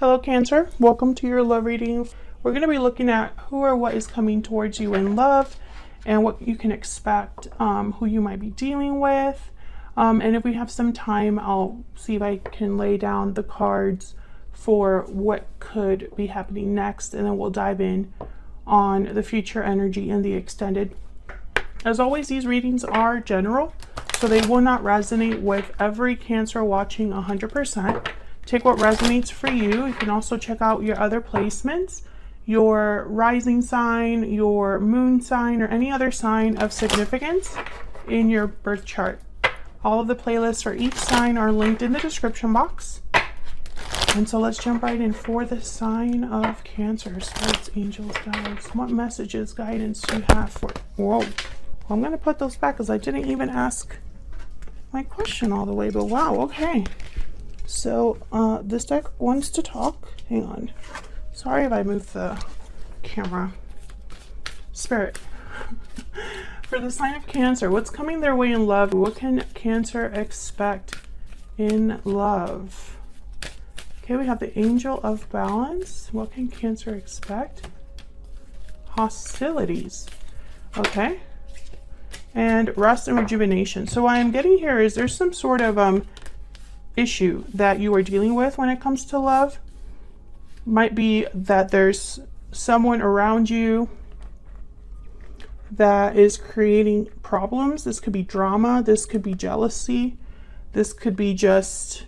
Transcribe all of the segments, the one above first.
Hello Cancer, welcome to your love reading. We're going to be looking at who or what is coming towards you in love and what you can expect, who you might be dealing with. And if we have some time, I'll see if I can lay down the cards for what could be happening next, and then we'll dive in on the future energy and the extended. As always, these readings are general, so they will not resonate with every Cancer watching 100%. Take what resonates for you. You can also check out your other placements, your rising sign, your moon sign, or any other sign of significance in your birth chart. All of the playlists for each sign are linked in the description box. And so let's jump right in for the sign of Cancer. Spirits, angels, guides. What messages, guidance do you have for... Whoa. I'm going to put those back because I didn't even ask my question all the way, but wow, okay. So this deck wants to talk. Hang on. Sorry if I moved the camera. Spirit. For the sign of Cancer, what's coming their way in love? What can Cancer expect in love? Okay, we have the Angel of Balance. What can Cancer expect? Hostilities. Okay. And rest and rejuvenation. So what I'm getting here is there's some sort of issue that you are dealing with when it comes to love. Might be that there's someone around you that is creating problems. This could be drama, this could be jealousy, this could be just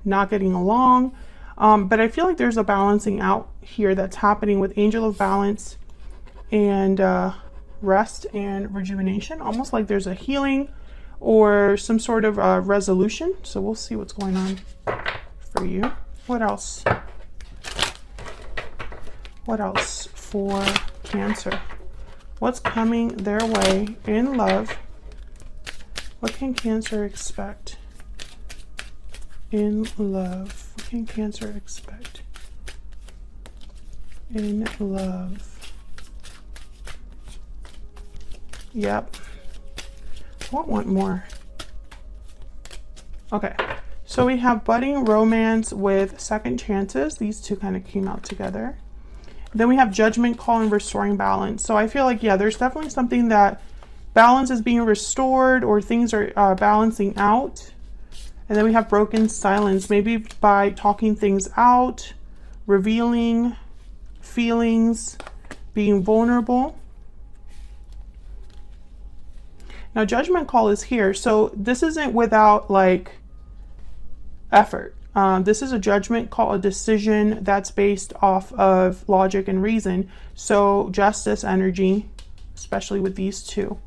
not getting along. But I feel like there's a balancing out here that's happening with Angel of Balance and rest and rejuvenation, almost like there's a healing or some sort of resolution. So we'll see what's going on for you. What else? What else for Cancer? What's coming their way in love? What can Cancer expect in love? What can Cancer expect in love? Yep. I want more. Okay, so we have budding romance with second chances. These two kind of came out together. Then we have judgment call and restoring balance. So I feel like, yeah, there's definitely something that balance is being restored or things are balancing out. And then we have broken silence, maybe by talking things out, revealing feelings, being vulnerable. Now, judgment call is here. So this isn't without like effort. This is a judgment call, a decision that's based off of logic and reason. So justice energy, especially with these two.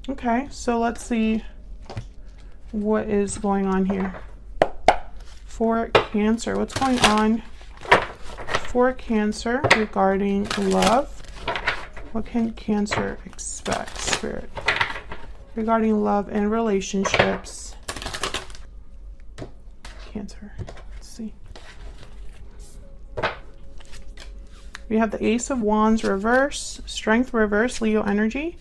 Okay, so let's see what is going on here for Cancer. What's going on for Cancer regarding love? What can Cancer expect, Spirit, regarding love and relationships? Cancer. Let's see. We have the Ace of Wands reverse, Strength reverse, Leo energy,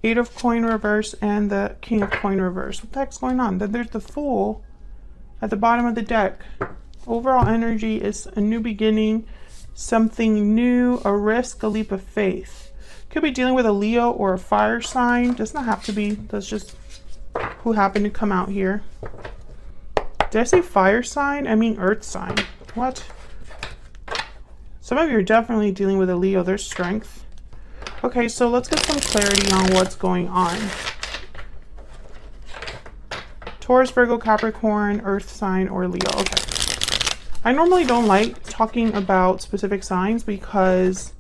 Eight of Coin reverse, and the King of Coin reverse. What the heck's going on? Then there's the Fool at the bottom of the deck. Overall energy is a new beginning, something new, a risk, a leap of faith. Could be dealing with a Leo or a fire sign. Does not have to be. That's just who happened to come out here. Did I say fire sign? I mean earth sign. What? Some of you are definitely dealing with a Leo. There's strength. Okay, so let's get some clarity on what's going on. Taurus, Virgo, Capricorn, earth sign, or Leo. Okay. I normally don't like talking about specific signs because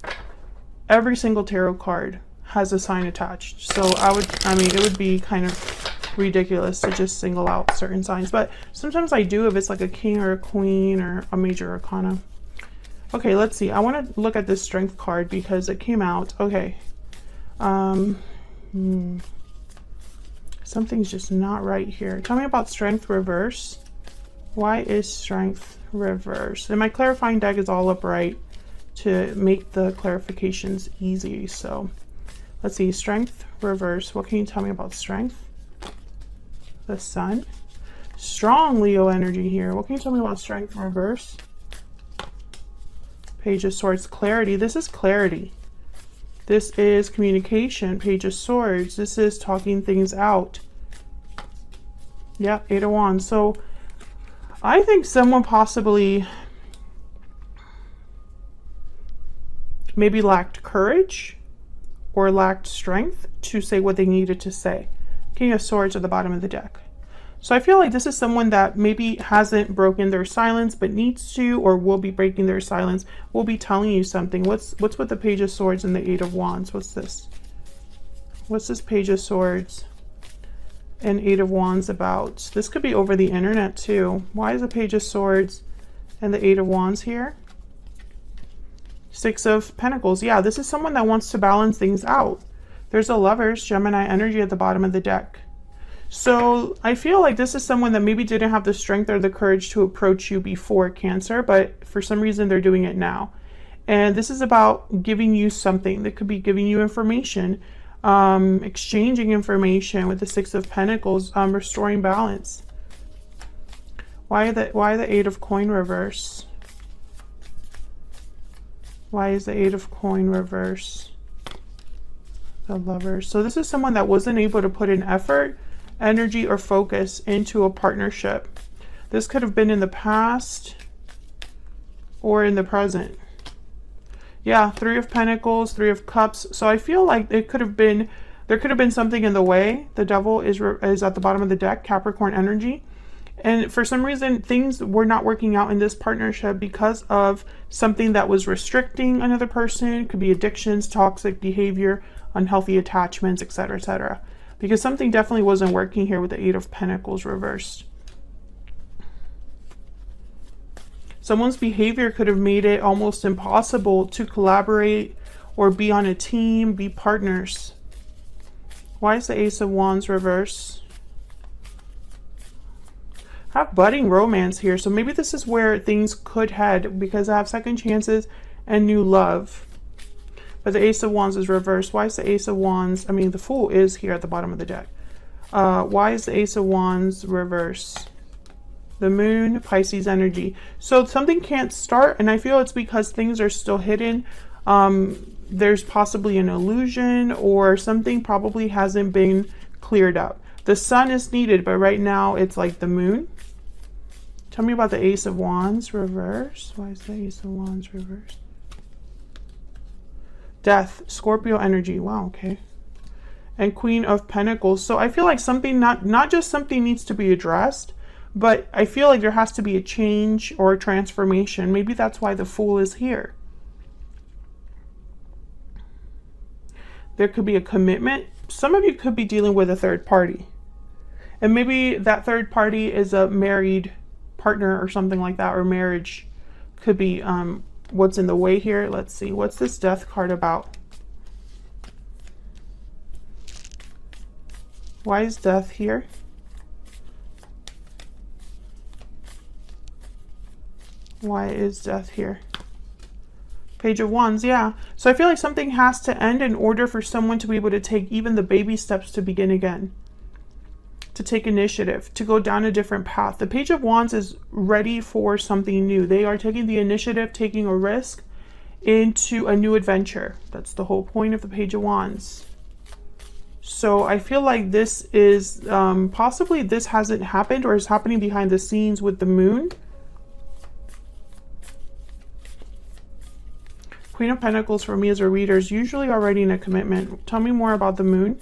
every single tarot card has a sign attached. So it would be kind of ridiculous to just single out certain signs. But sometimes I do if it's like a king or a queen or a major arcana. Okay, let's see. I want to look at this strength card because it came out. Okay. Something's just not right here. Tell me about strength reverse. Why is strength reverse? And my clarifying deck is all upright to make the clarifications easy. So let's see, strength reverse. What can you tell me about strength? The Sun. Strong Leo energy here. What can you tell me about strength in reverse? Page of Swords, clarity. This is clarity. This is communication. Page of Swords. This is talking things out. Yeah, Eight of Wands. So I think someone possibly maybe lacked courage or lacked strength to say what they needed to say. King of Swords at the bottom of the deck. So I feel like this is someone that maybe hasn't broken their silence but needs to, or will be breaking their silence, will be telling you something. What's with the Page of Swords and the Eight of Wands? What's this? What's this Page of Swords and Eight of Wands about? This could be over the internet too. Why is the Page of Swords and the Eight of Wands here? Six of Pentacles. Yeah, this is someone that wants to balance things out. There's a Lovers, Gemini energy at the bottom of the deck. So I feel like this is someone that maybe didn't have the strength or the courage to approach you before, Cancer, but for some reason they're doing it now. And this is about giving you something. That could be giving you information, exchanging information with the Six of Pentacles, restoring balance. Why the Eight of Coin reverse? Why is the Eight of Coin reverse? The Lovers. So this is someone that wasn't able to put in effort, energy, or focus into a partnership. This could have been in the past or in the present. Yeah, Three of Pentacles, Three of Cups. So I feel like there could have been something in the way. The Devil is at the bottom of the deck, Capricorn energy. And for some reason, things were not working out in this partnership because of something that was restricting another person. It could be addictions, toxic behavior, unhealthy attachments, etc., etc. Because something definitely wasn't working here with the Eight of Pentacles reversed. Someone's behavior could have made it almost impossible to collaborate or be on a team, be partners. Why is the Ace of Wands reversed? I have budding romance here, so maybe this is where things could head, because I have second chances and new love. But the Ace of Wands is reversed. Why is the Ace of Wands? I mean, the Fool is here at the bottom of the deck. Why is the Ace of Wands reversed? The Moon, Pisces energy. So something can't start, and I feel it's because things are still hidden. There's possibly an illusion, or something probably hasn't been cleared up. The Sun is needed, but right now it's like the Moon. Tell me about the Ace of Wands reversed. Why is the Ace of Wands reversed? Death, Scorpio energy. Wow, okay. And Queen of Pentacles. So I feel like something, not just something needs to be addressed, but I feel like there has to be a change or a transformation. Maybe that's why the Fool is here. There could be a commitment. Some of you could be dealing with a third party. And maybe that third party is a married partner or something like that, or marriage. Could be what's in the way here. Let's see. What's this Death card about? Why is Death here? Why is Death here? Page of Wands, yeah. So I feel like something has to end in order for someone to be able to take even the baby steps to begin again. To take initiative, to go down a different path. The Page of Wands is ready for something new. They are taking the initiative, taking a risk into a new adventure. That's the whole point of the Page of Wands. So I feel like this is, possibly this hasn't happened or is happening behind the scenes with the Moon. Queen of Pentacles for me as a reader is usually already in a commitment. Tell me more about the Moon.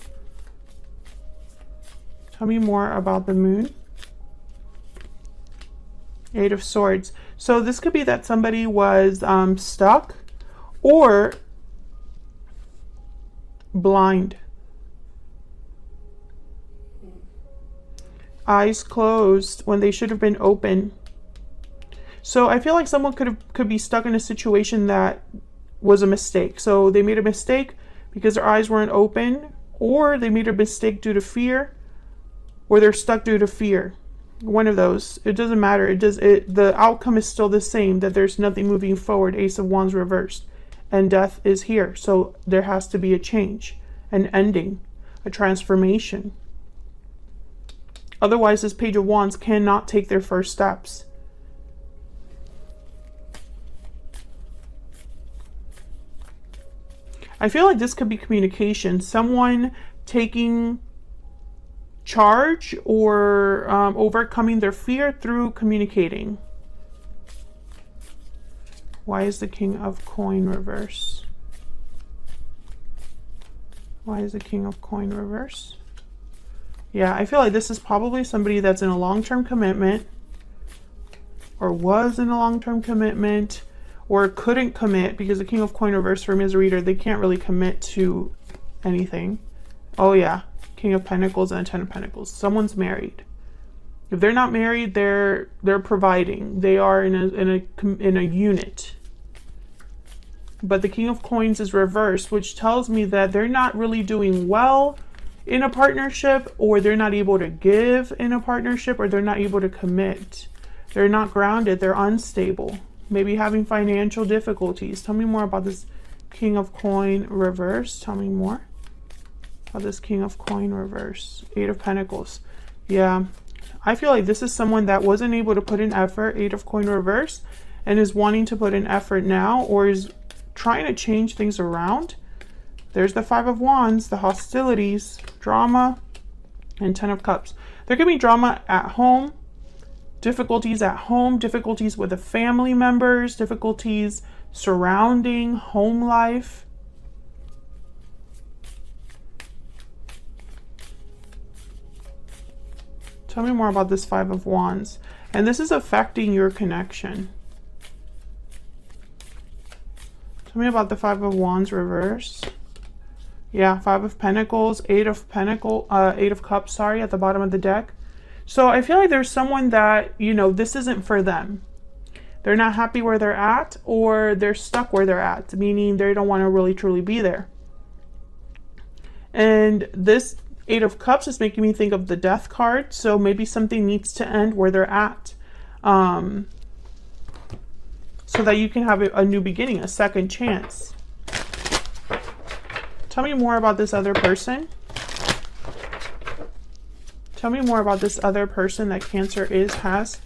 Tell me more about the Moon. Eight of Swords. So this could be that somebody was stuck or blind. Eyes closed when they should have been open. So I feel like someone could be stuck in a situation that was a mistake. So they made a mistake because their eyes weren't open, or they made a mistake due to fear, or they're stuck due to fear. One of those. It doesn't matter. The outcome is still the same, that there's nothing moving forward. Ace of Wands reversed. And Death is here. So there has to be a change, an ending, a transformation. Otherwise, this Page of Wands cannot take their first steps. I feel like this could be communication. Someone taking charge or overcoming their fear through communicating. Why is the King of Coin reverse? Why is the King of Coin reverse? Yeah, I feel like this is probably somebody that's in a long-term commitment, or was in a long-term commitment, or couldn't commit, because the King of Coin reverse for me as a reader, they can't really commit to anything. Oh yeah, King of Pentacles and a Ten of Pentacles. Someone's married. If they're not married, they're providing. They are in a unit. But the King of Coins is reversed, which tells me that they're not really doing well in a partnership, or they're not able to give in a partnership, or they're not able to commit. They're not grounded. They're unstable. Maybe having financial difficulties. Tell me more about this King of Coin reverse. Tell me more about this King of Coin reverse. Eight of Pentacles. Yeah. I feel like this is someone that wasn't able to put in effort, Eight of Coin reverse, and is wanting to put in effort now, or is trying to change things around. There's the Five of Wands, the hostilities, drama, and Ten of Cups. There could be drama at home, difficulties at home, difficulties with the family members, difficulties surrounding home life. Tell me more about this Five of Wands. And this is affecting your connection. Tell me about the Five of Wands reverse. Yeah, Five of Pentacles, Eight of Cups, sorry, at the bottom of the deck. So I feel like there's someone that, you know, this isn't for them. They're not happy where they're at, or they're stuck where they're at, meaning they don't want to really truly be there. And this Eight of Cups is making me think of the Death card. So maybe something needs to end where they're at, so that you can have a new beginning, a second chance. Tell me more about this other person. Tell me more about this other person that Cancer has,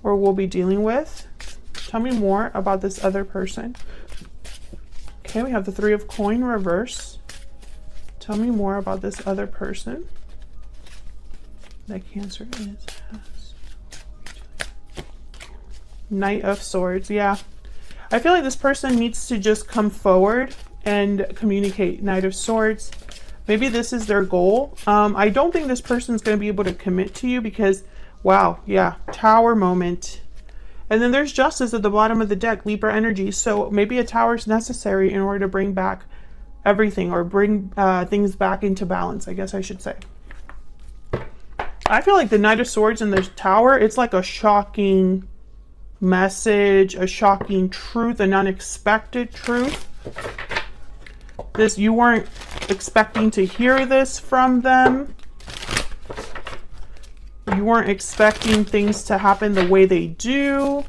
or will be dealing with. Tell me more about this other person. Okay, we have the Three of Coin reverse. Tell me more about this other person that Cancer has. Knight of Swords, yeah. I feel like this person needs to just come forward and communicate. Knight of Swords. Maybe this is their goal. I don't think this person's going to be able to commit to you because, wow, yeah, Tower moment. And then there's Justice at the bottom of the deck, Libra energy. So maybe a tower is necessary in order to bring back everything, or bring things back into balance, I guess I should say. I feel like the Knight of Swords and the Tower, it's like a shocking message, a shocking truth, an unexpected truth. This, you weren't expecting to hear this from them. You weren't expecting things to happen the way they do.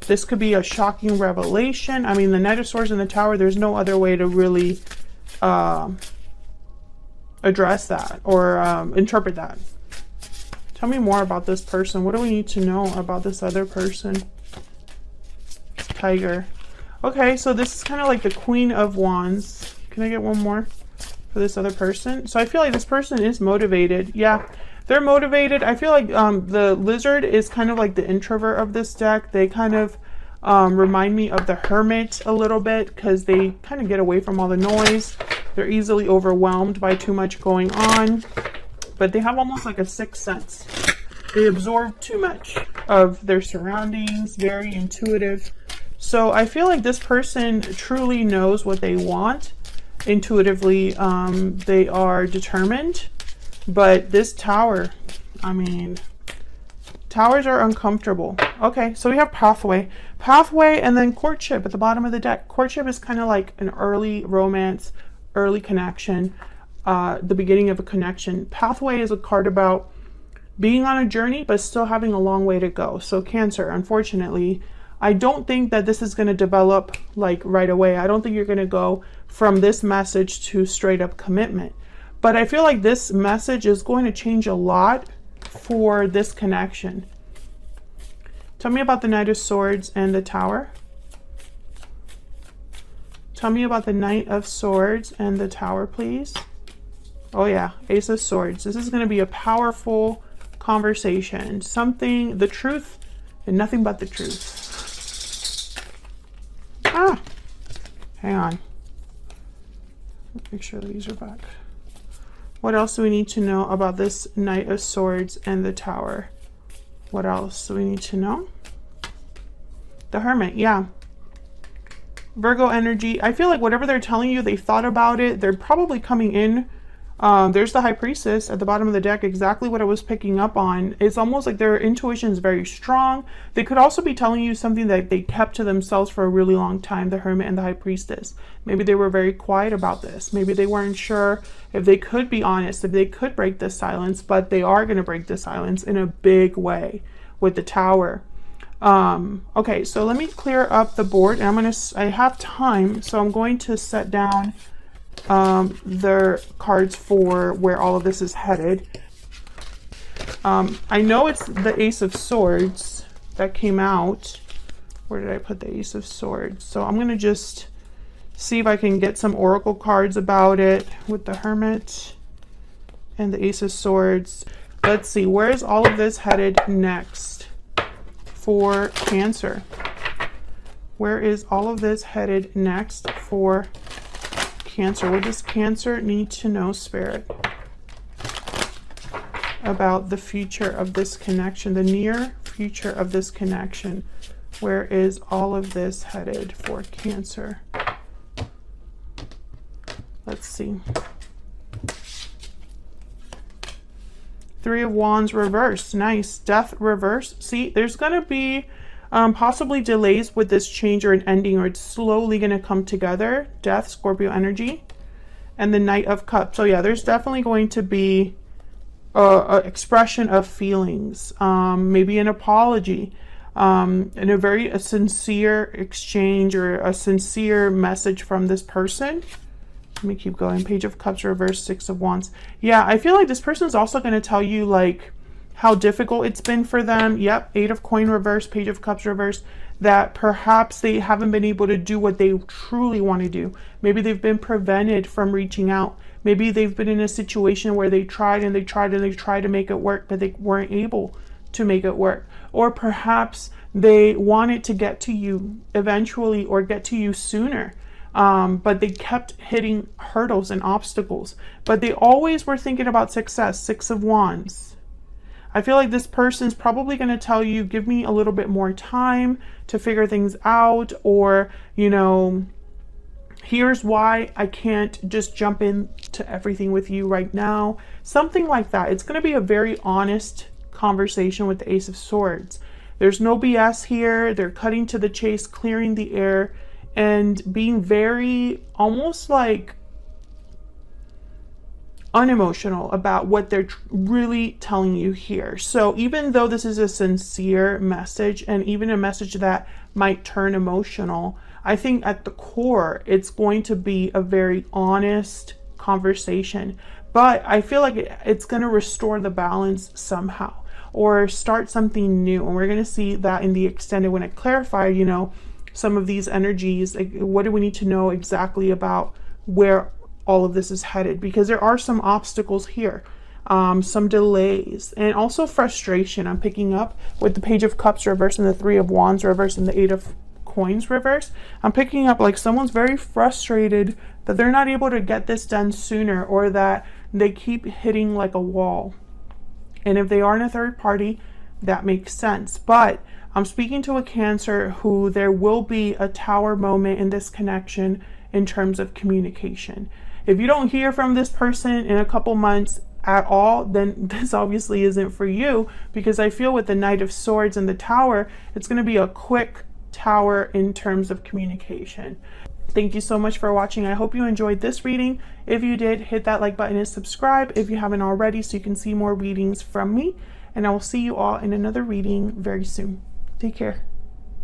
This could be a shocking revelation. I mean, the Knight of Swords and the Tower, there's no other way to really address that or interpret that. Tell me more about this person. What do we need to know about this other person? Tiger. Okay, so this is kind of like the Queen of Wands. Can I get one more for this other person? So I feel like this person is motivated. Yeah, they're motivated. I feel like the Lizard is kind of like the introvert of this deck. They kind of remind me of the Hermit a little bit because they kind of get away from all the noise. They're easily overwhelmed by too much going on, but they have almost like a sixth sense. They absorb too much of their surroundings, very intuitive. So I feel like this person truly knows what they want intuitively. They are determined, but this Tower, I mean, Towers are uncomfortable. Okay, so we have Pathway. Pathway and then Courtship at the bottom of the deck. Courtship is kind of like an early romance, early connection, the beginning of a connection. Pathway is a card about being on a journey, but still having a long way to go. So Cancer, unfortunately, I don't think that this is going to develop like right away. I don't think you're going to go from this message to straight up commitment. But I feel like this message is going to change a lot for this connection. Tell me about the Knight of Swords and the Tower. Tell me about the Knight of Swords and the Tower, please. Oh yeah, Ace of Swords. This is going to be a powerful conversation. Something, the truth and nothing but the truth. Ah, hang on. Make sure these are back. What else do we need to know about this Knight of Swords and the Tower? What else do we need to know? The Hermit, yeah. Virgo energy. I feel like whatever they're telling you, they thought about it. They're probably coming in. There's the High Priestess at the bottom of the deck, exactly what I was picking up on. It's almost like their intuition is very strong. They could also be telling you something that they kept to themselves for a really long time, the Hermit and the High Priestess. Maybe they were very quiet about this. Maybe they weren't sure if they could be honest, if they could break the silence, but they are going to break the silence in a big way with the Tower. Okay, so let me clear up the board, and I have time, so I'm going to set down their cards for where all of this is headed. I know it's the Ace of Swords that came out. Where did I put the Ace of Swords? So I'm going to just see if I can get some oracle cards about it with the Hermit and the Ace of Swords. Let's see, where is all of this headed next for Cancer? Where is all of this headed next for Cancer? What does Cancer need to know, Spirit, about the future of this connection, the near future of this connection? Where is all of this headed for Cancer? Let's see. Three of Wands reversed. Nice. Death reversed. See, there's going to be possibly delays with this change or an ending, or it's slowly going to come together. Death, Scorpio energy, and the Knight of Cups. So yeah, there's definitely going to be an expression of feelings, maybe an apology, and a sincere exchange or a sincere message from this person. Let me keep going. Page of Cups reversed, Six of Wands. Yeah, I feel like this person's also going to tell you like how difficult it's been for them. Yep, Eight of Coin reversed, Page of Cups reversed, that perhaps they haven't been able to do what they truly want to do. Maybe they've been prevented from reaching out. Maybe they've been in a situation where they tried and they tried and they tried to make it work, but they weren't able to make it work. Or perhaps they wanted to get to you eventually or get to you sooner. But they kept hitting hurdles and obstacles. But they always were thinking about success. Six of Wands. I feel like this person's probably going to tell you, give me a little bit more time to figure things out, or, you know, here's why I can't just jump into everything with you right now. Something like that. It's going to be a very honest conversation with the Ace of Swords. There's no BS here. They're cutting to the chase, clearing the air, and being very almost like unemotional about what they're really telling you here. So even though this is a sincere message, and even a message that might turn emotional, I think at the core it's going to be a very honest conversation. But I feel like it's going to restore the balance somehow, or start something new. And we're going to see that in the extended when it clarified, you know, some of these energies. Like, what do we need to know exactly about where all of this is headed? Because there are some obstacles here, some delays, and also frustration. I'm picking up with the Page of Cups reverse and the Three of Wands reverse and the Eight of Coins reverse. I'm picking up like someone's very frustrated that they're not able to get this done sooner, or that they keep hitting like a wall. And if they are in a third party, that makes sense. But I'm speaking to a Cancer who there will be a Tower moment in this connection in terms of communication. If you don't hear from this person in a couple months at all, then this obviously isn't for you, because I feel with the Knight of Swords and the Tower, it's going to be a quick Tower in terms of communication. Thank you so much for watching. I hope you enjoyed this reading. If you did, hit that like button and subscribe if you haven't already, so you can see more readings from me. And I will see you all in another reading very soon. Take care.